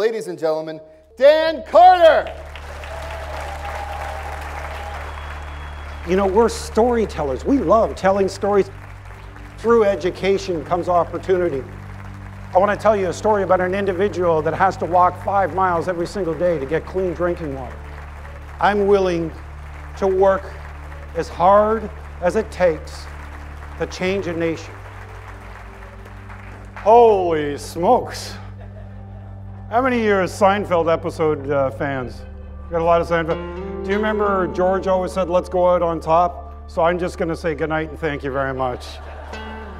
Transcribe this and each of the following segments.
ladies and gentlemen, Dan Carter. You know, we're storytellers. We love telling stories. Through education comes opportunity. I want to tell you a story about an individual that has to walk 5 miles every single day to get clean drinking water. I'm willing to work as hard as it takes to change a nation. Holy smokes. How many of you are Seinfeld episode fans? Got a lot of Seinfeld. Do you remember George always said, let's go out on top? So I'm just going to say goodnight and thank you very much.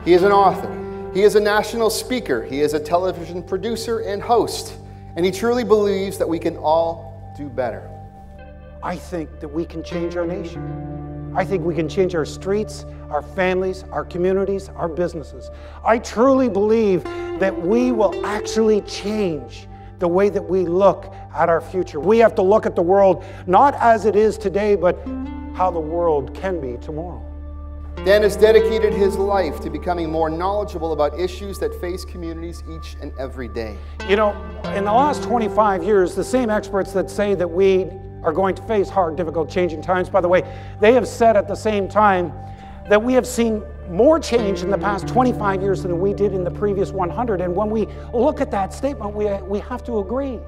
He is an author. He is a national speaker. He is a television producer and host. And he truly believes that we can all do better. I think that we can change our nation. I think we can change our streets, our families, our communities, our businesses. I truly believe that we will actually change the way that we look at our future. We have to look at the world not as it is today, but how the world can be tomorrow. Dan has dedicated his life to becoming more knowledgeable about issues that face communities each and every day. You know, in the last 25 years, the same experts that say that we are going to face hard, difficult, changing times, by the way, they have said at the same time that we have seen more change in the past 25 years than we did in the previous 100. And when we look at that statement, we have to agree.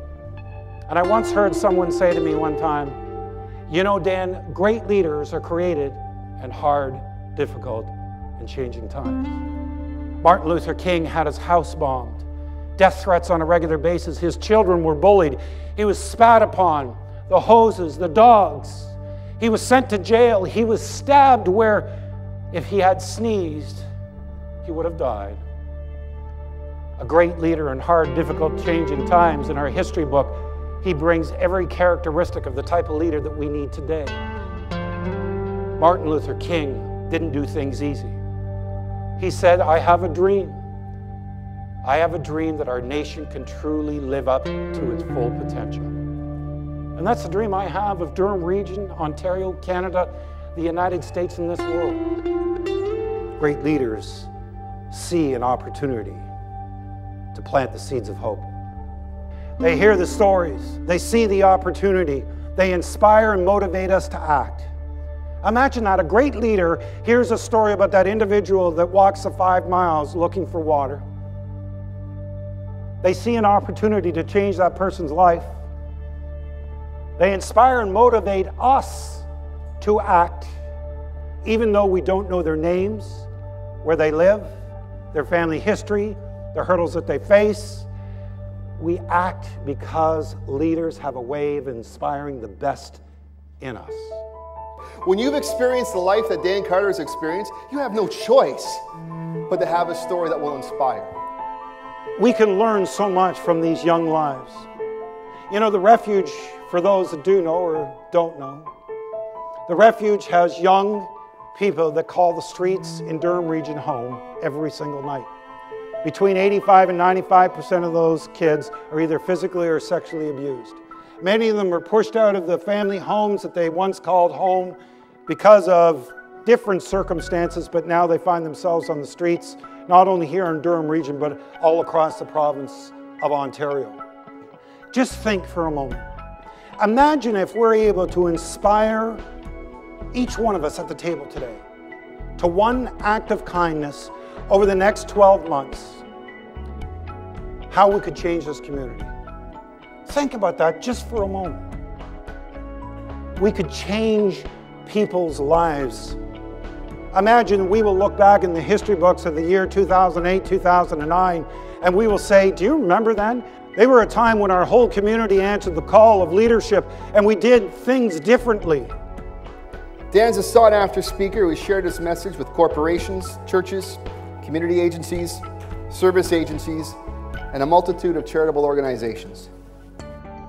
And I once heard someone say to me one time, you know, Dan, great leaders are created in hard, difficult, and changing times. Martin Luther King had his house bombed, death threats on a regular basis. His children were bullied. He was spat upon, the hoses, the dogs. He was sent to jail. He was stabbed where if he had sneezed, he would have died. A great leader in hard, difficult, changing times. In our history book, he brings every characteristic of the type of leader that we need today. Martin Luther King didn't do things easy. He said, I have a dream. I have a dream that our nation can truly live up to its full potential. And that's the dream I have of Durham Region, Ontario, Canada, the United States, and this world. Great leaders see an opportunity to plant the seeds of hope. They hear the stories, they see the opportunity, they inspire and motivate us to act. Imagine that a great leader hears a story about that individual that walks the 5 miles looking for water. They see an opportunity to change that person's life. They inspire and motivate us to act, even though we don't know their names, where they live, their family history, the hurdles that they face. We act because leaders have a way of inspiring the best in us. When you've experienced the life that Dan Carter has experienced, you have no choice but to have a story that will inspire. We can learn so much from these young lives. You know, the Refuge, for those that do know or don't know, the Refuge has young people that call the streets in Durham Region home every single night. Between 85 and 95% of those kids are either physically or sexually abused. Many of them are pushed out of the family homes that they once called home because of different circumstances, but now they find themselves on the streets, not only here in Durham Region, but all across the province of Ontario. Just think for a moment. Imagine if we're able to inspire each one of us at the table today to one act of kindness over the next 12 months, how we could change this community. Think about that just for a moment. We could change people's lives. Imagine we will look back in the history books of the year 2008, 2009, and we will say, do you remember then? They were a time when our whole community answered the call of leadership and we did things differently. Dan's a sought-after speaker who shared his message with corporations, churches, community agencies, service agencies, and a multitude of charitable organizations.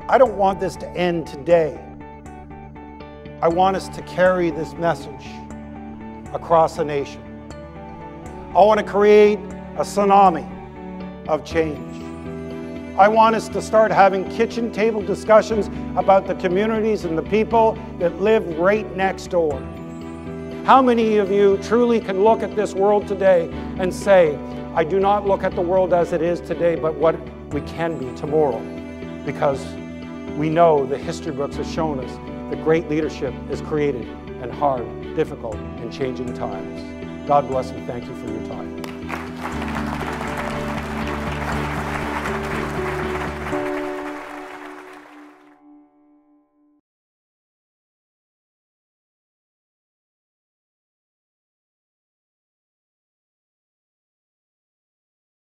I don't want this to end today. I want us to carry this message across the nation. I want to create a tsunami of change. I want us to start having kitchen table discussions about the communities and the people that live right next door. How many of you truly can look at this world today and say, I do not look at the world as it is today, but what we can be tomorrow? because we know the history books have shown us that great leadership is created in hard, difficult, and changing times. God bless and thank you for your time.